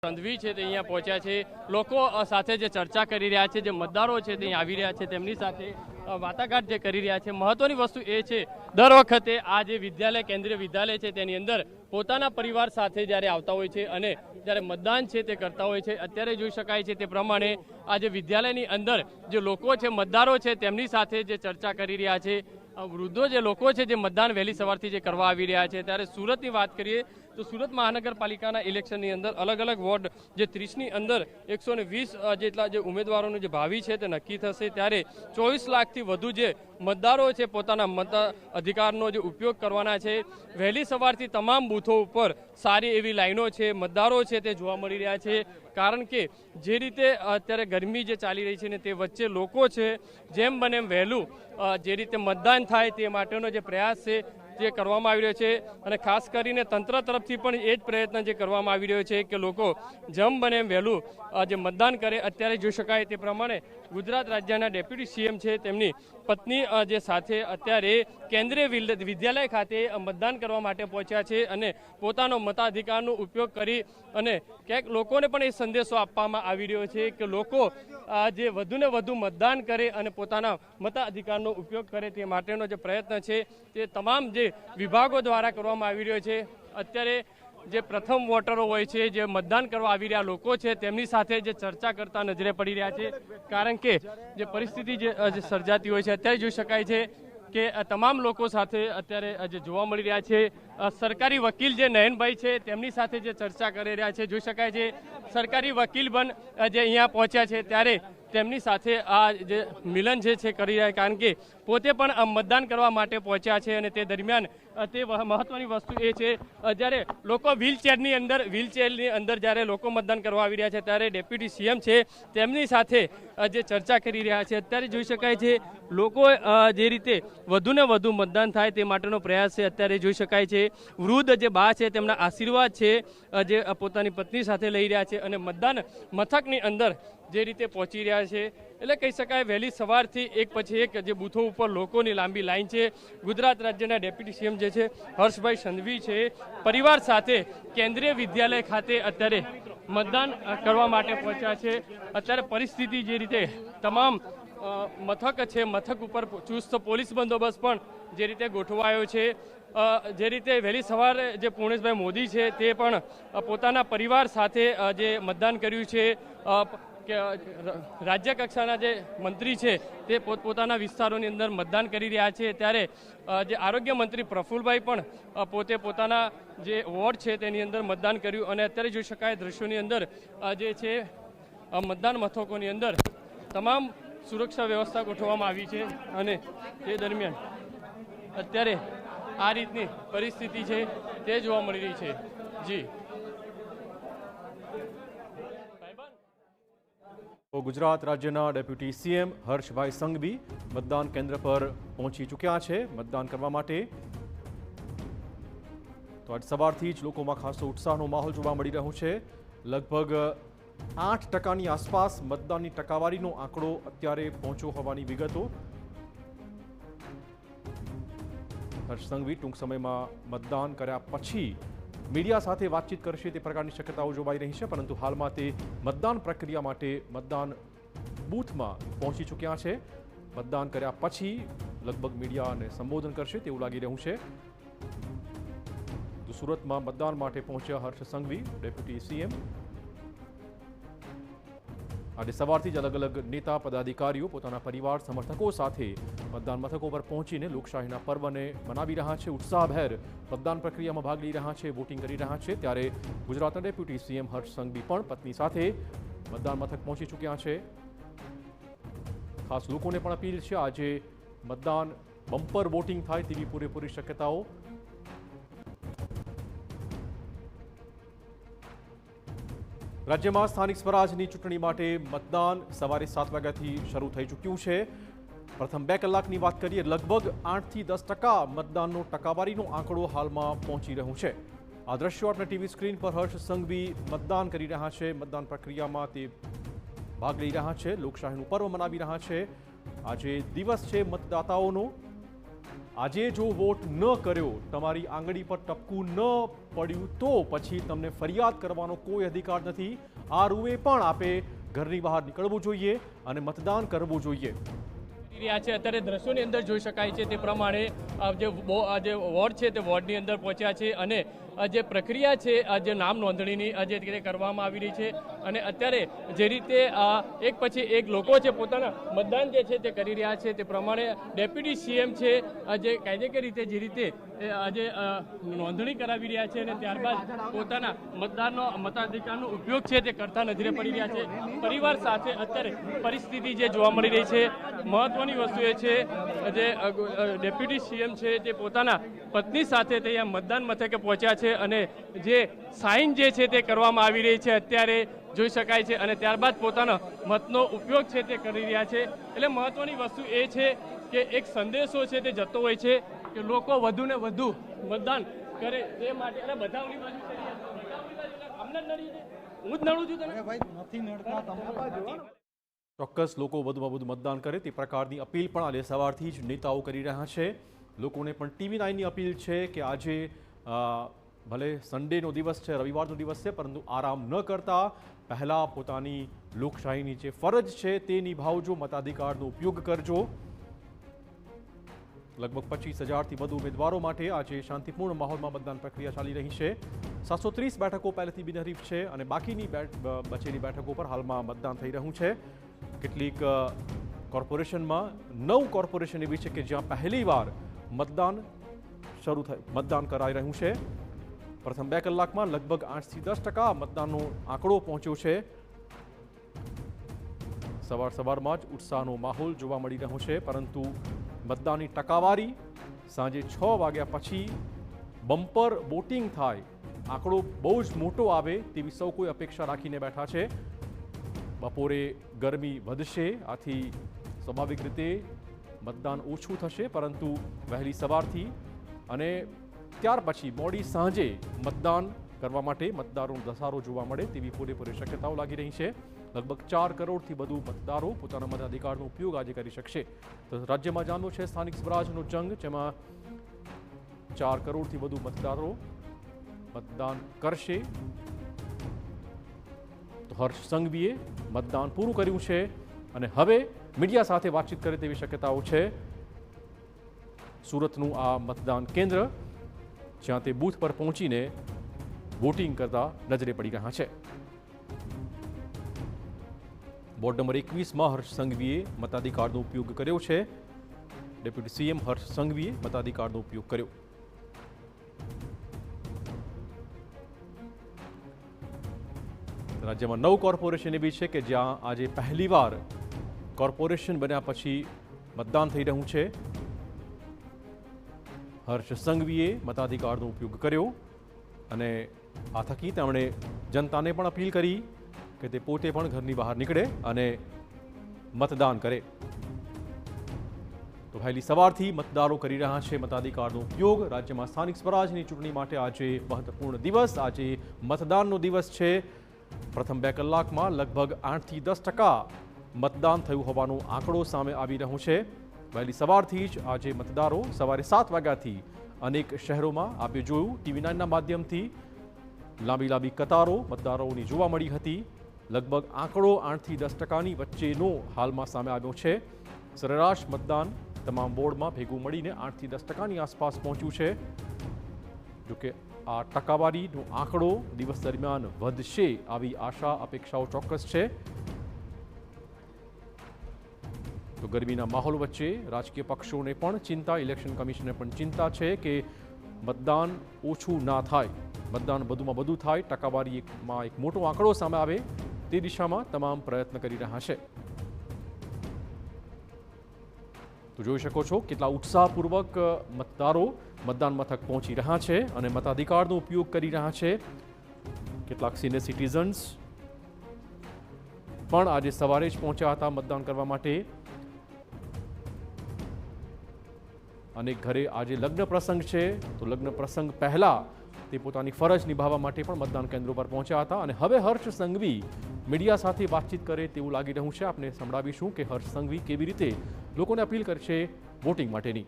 સંધવી છે તે અહીંયા પહોંચ્યા છે, લોકો સાથે જે ચર્ચા કરી રહ્યા છે, જે મતદારો છે તે આવી રહ્યા છે, તેમની સાથે વાટાઘાટ જે કરી રહ્યા છે. મહત્વની વસ્તુ એ છે, દર વખતે આ જે વિદ્યાલય કેન્દ્રીય વિદ્યાલય છે તેની અંદર પોતાના પરિવાર સાથે જ્યારે આવતા હોય છે અને જ્યારે મતદાન છે તે કરતા હોય છે. અત્યારે જોઈ શકાય છે તે પ્રમાણે આ જે વિદ્યાલયની અંદર જે લોકો છે, મતદારો છે, તેમની સાથે જે ચર્ચા કરી રહ્યા છે. વૃદ્ધો જે લોકો છે જે મતદાન વહેલી સવારથી જે કરવા આવી રહ્યા છે. ત્યારે સુરતની વાત કરીએ તો સુરત મહાનગરપાલિકાના ઇલેક્શનની અંદર અલગ અલગ વોર્ડ જે 30ની અંદર 120 જેટલા જે ઉમેદવારોનું જે ભાવિ છે તે નક્કી થશે. ત્યારે 24 લાખથી વધુ જે મતદારો છે પોતાના મત અધિકારનો જે ઉપયોગ કરવાના છે. વહેલી સવારથી તમામ બૂથો ઉપર સારી એવી લાઈનો છે, મતદારો છે તે જોવા મળી રહ્યા છે. કારણ કે જે રીતે અત્યારે ગરમી જે ચાલી રહી છે ને તે વચ્ચે લોકો છે જેમ બને એમ વહેલું જે રીતે મતદાન થાય તે માટેનો જે પ્રયાસ છે જે કરવામાં આવી રહ્યો છે. અને ખાસ કરીને તંત્ર તરફથી પણ એ જ પ્રયત્ન જે કરવામાં આવી રહ્યો છે કે લોકો જેમ બને એમ વહેલું જે મતદાન કરે. અત્યારે જોઈ શકાય તે પ્રમાણે ગુજરાત રાજ્યના ડેપ્યુટી સીએમ છે તેમની પત્ની જે સાથે અત્યારે કેન્દ્રીય વિદ્યાલય ખાતે મતદાન કરવા માટે પહોંચ્યા છે અને પોતાનો મતાધિકારનો ઉપયોગ કરી અને ક્યાંક લોકોને પણ એ સંદેશો આપવામાં આવી રહ્યો છે કે લોકો જે વધુને વધુ મતદાન કરે અને પોતાના મતાધિકારનો ઉપયોગ કરે તે માટેનો જે પ્રયત્ન છે તે તમામ જે વિભાગો દ્વારા કરવામાં આવી રહ્યો છે. અત્યારે જે પ્રથમ વોટરો હોય છે, જે મતદાન કરવા આવી રહ્યા લોકો છે, તેમની સાથે જે ચર્ચા કરતા નજરે પડી રહ્યા છે. કારણ કે જે પરિસ્થિતિ જે સર્જાતી હોય છે અત્યારે જોઈ શકાય છે કે તમામ લોકો સાથે અત્યારે જે જોવા મળી રહ્યા છે. સરકારી વકીલ જે નયનભાઈ છે તેમની સાથે જે ચર્ચા કરી રહ્યા છે. જોઈ શકાય છે સરકારી વકીલ પણ જે અહીંયા પહોંચ્યા છે ત્યારે તેમની સાથે આ જે મિલન જે છે કરી રહ્યા, કારણ કે પોતે પણ મતદાન કરવા માટે પહોંચ્યા છે. અને તે દરમિયાન તે મહત્વની વસ્તુ એ છે જ્યારે લોકો વ્હીલચેરની અંદર જ્યારે લોકો મતદાન કરવા આવી રહ્યા છે ત્યારે ડેપ્યુટી સીએમ છે તેમની સાથે જે ચર્ચા કરી રહ્યા છે. અત્યારે જોઈ શકાય છે લોકો જે રીતે વધુને વધુ મતદાન થાય તે માટેનો પ્રયાસ છે. અત્યારે જોઈ શકાય છે વૃદ્ધ જે બા છે તેમના આશીર્વાદ છે જે પોતાની પત્ની સાથે લઈ રહ્યા છે અને મતદાન મથકની અંદર જે રીતે પહોંચી રહ્યા છે. એટલે કહી શકાય વહેલી સવારથી એક પછી એક જે બૂથો ઉપર લોકોની લાંબી લાઈન છે. ગુજરાત રાજ્યના ડેપ્યુટી સીએમ જે છે હર્ષભાઈ સંધવી છે પરિવાર સાથે કેન્દ્રીય વિદ્યાલય ખાતે અત્યારે મતદાન કરવા માટે પહોંચ્યા છે. અત્યારે પરિસ્થિતિ જે રીતે તમામ મથક છે, મથક ઉપર ચુસ્ત પોલીસ બંદોબસ્ત પણ જે રીતે ગોઠવાયો છે. જે રીતે વહેલી સવારે જે પૂર્ણેશભાઈ મોદી છે તે પણ પોતાના પરિવાર સાથે જે મતદાન કર્યું છે. કે રાજ્ય કક્ષાના જે મંત્રી છે તે પોતપોતાના વિસ્તારોની અંદર મતદાન કરી રહ્યા છે. ત્યારે જે આરોગ્ય મંત્રી પ્રફુલભાઈ પણ પોતે પોતાના જે વોર્ડ છે તેની અંદર મતદાન કર્યું. અને અત્યારે જોઈ શકાય દ્રશ્યોની અંદર જે છે મતદાન મથકોની અંદર તમામ સુરક્ષા વ્યવસ્થા ગોઠવવામાં આવી છે. અને તે દરમિયાન અત્યારે આ રીતની પરિસ્થિતિ છે તે જોવા મળી રહી છે. જી ગુજરાત રાજ્યના ડેપ્યુટી સીએમ હર્ષભાઈ સંઘવી મતદાન કેન્દ્ર પર પહોંચી ચૂક્યા છે મતદાન કરવા માટે. તો આજ સવારથી જ લોકોમાં ખાસો ઉત્સાહનો માહોલ જોવા મળી રહ્યો છે. લગભગ 8% આસપાસ મતદાનની ટકાવારીનો આંકડો અત્યારે પહોંચ્યો હોવાની વિગતો. હર્ષ સંઘવી ટૂંક સમયમાં મતદાન કર્યા પછી મીડિયા સાથે વાતચીત કરશે તે પ્રકારની શક્યતાઓ જોવાઈ રહી છે. પરંતુ હાલમાં તે મતદાન પ્રક્રિયા માટે મતદાન બૂથમાં પહોંચી ચૂક્યા છે. મતદાન કર્યા પછી લગભગ મીડિયાને સંબોધન કરશે તેવું લાગી રહ્યું છે. તો સુરતમાં મતદાન માટે પહોંચ્યા હર્ષ સંઘવી ડેપ્યુટી સીએમ. આજે સવારથી જ અલગ અલગ નેતા પદાધિકારીઓ પોતાના પરિવાર સમર્થકો સાથે મતદાન મથકો પર પહોંચીને લોકશાહીના પર્વને મનાવી રહ્યા છે. ઉત્સાહભેર મતદાન પ્રક્રિયામાં ભાગ લઈ રહ્યા છે, વોટિંગ કરી રહ્યા છે. ત્યારે ગુજરાતના ડેપ્યુટી સીએમ હર્ષ સંઘવી પણ પત્ની સાથે મતદાન મથક પહોંચી ચૂક્યા છે. ખાસ લોકોને પણ અપીલ છે આજે મતદાન બમ્પર વોટિંગ થાય તેવી પૂરેપૂરી શક્યતાઓ. રાજ્યમાં સ્થાનિક સ્વરાજની ચૂંટણી માટે મતદાન સવારે 7 વાગ્યાથી શરૂ થઈ ચૂક્યું છે. પ્રથમ 2 કલાકની વાત કરીએ લગભગ 8 થી 10% મતદાનનો ટકાવારીનો આંકડો હાલમાં પહોંચી રહ્યું છે. આ દ્રશ્યો આપણે ટીવી સ્ક્રીન પર હર્ષ સંઘવી મતદાન કરી રહ્યા છે. મતદાન પ્રક્રિયામાં તે ભાગ લઈ રહ્યા છે, લોકશાહીનું પર્વ મનાવી રહ્યા છે. આજે દિવસ છે મતદાતાઓનો. આજે જો વોટ ન કર્યો, તમારી આંગળી પર ટપકું ન પડ્યું તો પછી તમને ફરિયાદ કરવાનો કોઈ અધિકાર નથી. આ રૂએ પણ આપે ઘરની બહાર નીકળવું જોઈએ અને મતદાન કરવું જોઈએ. રહ્યા છે અત્યારે દ્રશ્યોની અંદર જોઈ શકાય છે તે પ્રમાણે જે વોર્ડ છે તે વોર્ડની અંદર પહોંચ્યા છે અને જે પ્રક્રિયા છે જે નામ નોંધણીની જે રીતે કરવામાં આવી રહી છે અને અત્યારે જે રીતે એક પછી એક લોકો છે પોતાના મતદાન જે છે તે કરી રહ્યા છે તે પ્રમાણે ડેપ્યુટી સીએમ છે જે કાયદેસર રીતે જે રીતે આજે નોંધણી કરાવી રહ્યા છે અને ત્યારબાદ પોતાના મતાધિકારનો ઉપયોગ છે તે કરતા નજરે પડી રહ્યા છે. પરિવાર સાથે અત્યારે પરિસ્થિતિ જે જોવા મળી રહી છે, મહત્વની વસ્તુ એ છે જે ડેપ્યુટી સીએમ છે તે પોતાના પત્ની સાથે ત્યાં મતદાન મથકે પહોંચ્યા છે અને જે સાઇન જે છે તે કરવામાં આવી રહી છે અત્યારે જોઈ શકાય છે અને ત્યારબાદ પોતાનો મતનો ઉપયોગ છે તે કરી રહ્યા છે. એટલે મહત્વની વસ્તુ એ છે કે એક સંદેશો છે તે જતો હોય છે કે લોકો વધુ ને વધુ મતદાન કરે તે માટે. અને બધા ઓલી બાજુ અમને નડી છે, હું જ નડું છું તને ભાઈ નથી નડતા. ચોક્કસ લોકો વધુમાં વધુ મતદાન કરે તે પ્રકારની અપીલ પણ આજે સવારથી જ નેતાઓ કરી રહ્યા છે. લોકોને પણ TV9ની અપીલ છે કે આજે ભલે સન્ડેનો દિવસ છે, રવિવારનો દિવસ છે, પરંતુ આરામ ન કરતા પહેલાં પોતાની લોકશાહીની જે ફરજ છે તે નિભાવજો, મતાધિકારનો ઉપયોગ કરજો. લગભગ 25,000થી વધુ ઉમેદવારો માટે આજે શાંતિપૂર્ણ માહોલમાં મતદાન પ્રક્રિયા ચાલી રહી છે. 730 બેઠકો પહેલેથી બિનહરીફ છે અને બાકીની બચેલી બેઠકો પર હાલમાં મતદાન થઈ રહ્યું છે. કેટલીક કોર્પોરેશનમાં 9 કોર્પોરેશન એવી છે કે જ્યાં પહેલીવાર મતદાન કરાઈ રહ્યું છે. પ્રથમ 2 કલાકમાં લગભગ 8થી 10% મતદાનનો આંકડો પહોંચ્યો છે. સવારમાં જ ઉત્સાહનો માહોલ જોવા મળી રહ્યો છે, પરંતુ મતદાનની ટકાવારી સાંજે 6 વાગ્યા પછી બમ્પર વોટિંગ થાય, આંકડો બહુ જ મોટો આવે તેવી સૌ કોઈ અપેક્ષા રાખીને બેઠા છે. બપોરે ગરમી વધશે, આથી સ્વાભાવિક રીતે મતદાન ઓછું થશે, પરંતુ વહેલી સવારથી અને ત્યાર પછી મોડી સાંજે મતદાન કરવા માટે મતદારોનો ધસારો જોવા મળે તેવી પૂરેપૂરી શક્યતાઓ લાગી રહી છે. લગભગ 4 કરોડથી વધુ મતદારો પોતાના મતાધિકારનો ઉપયોગ આજે કરી શકશે. તો રાજ્યમાં જામ્યો છે સ્થાનિક સ્વરાજનો જંગ, જેમાં 4 કરોડથી વધુ મતદારો મતદાન કરશે. તો હર્ષ સંઘવીએ મતદાન પૂરું કર્યું છે અને હવે મીડિયા સાથે વાતચીત કરે તેવી શક્યતાઓ છે. સુરતનું આ મતદાન કેન્દ્ર જ્યાં તે બૂથ પર પહોંચીને વોટિંગ કરતા નજરે પડી રહ્યા છે. વોર્ડ નંબર 21માં હર્ષ સંઘવીએ મતાધિકારનો ઉપયોગ કર્યો છે. ડેપ્યુટી સીએમ હર્ષ સંઘવીએ મતાધિકારનો ઉપયોગ કર્યો. રાજ્યમાં 9 કોર્પોરેશન એવી છે કે જ્યાં આજે પહેલીવાર કોર્પોરેશન બન્યા પછી મતદાન થઈ રહ્યું છે. હર્ષ સંઘવીએ મતાધિકારનો ઉપયોગ કર્યો અને આ થકી તેમણે જનતાને પણ અપીલ કરી કે તે પોતે પણ ઘરની બહાર નીકળે અને મતદાન કરે. તો વહેલી સવારથી મતદારો કરી રહ્યા છે મતાધિકારનો ઉપયોગ. રાજ્યમાં સ્થાનિક સ્વરાજની ચૂંટણી માટે આજે મહત્વપૂર્ણ દિવસ, આજે મતદાનનો દિવસ છે. પ્રથમ 2 કલાકમાં લગભગ 8થી 10% મતદાન થયું હોવાનો આંકડો સામે આવી રહ્યો છે. વહેલી સવારથી જ આજે મતદારો સવારે 7 વાગ્યાથી અનેક શહેરોમાં આપે જોયું TV9ના માધ્યમથી લાંબી કતારો મતદારોની જોવા મળી હતી. લગભગ આંકડો 8થી 10%ની વચ્ચેનો હાલમાં સામે આવ્યો છે. સરેરાશ મતદાન તમામ બોર્ડમાં ભેગું મળીને 8થી 10%ની આસપાસ પહોંચ્યું છે. જોકે આ ટકાવારીનો આંકડો દિવસ દરમિયાન વધશે આવી આશા અપેક્ષાઓ ચોક્કસ છે. તો ગરમીના માહોલ વચ્ચે રાજકીય પક્ષોને પણ ચિંતા, ઇલેક્શન કમિશનને પણ ચિંતા છે કે મતદાન ઓછું ના થાય, મતદાન વધુમાં વધુ થાય, ટકાવારીમાં એક મોટો આંકડો સામે આવે તે દિશામાં તમામ પ્રયત્ન કરી રહ્યા છે. તો જોઈ શકો છો કેટલા ઉત્સાહપૂર્વક મતદારો મતદાન મથક પહોંચી રહ્યા છે અને મતાધિકારનો ઉપયોગ કરી રહ્યા છે. કેટલાક સિનિયર સિટીઝન્સ પણ આજે સવારે જ પહોંચ્યા હતા મતદાન કરવા માટે. અને ઘરે આજે લગ્ન પ્રસંગ છે, તો લગ્ન પ્રસંગ પહેલા તે પોતાની ફરજ નિભાવવા માટે પણ મતદાન કેન્દ્રો પર પહોંચ્યા હતા. અને હવે હર્ષ સંઘવી મીડિયા સાથે વાતચીત કરે તેવું લાગી રહ્યું છે. આપણે સંભળાવીશું કે હર્ષ સંઘવી કેવી રીતે લોકોને અપીલ કરશે વોટિંગ માટેની.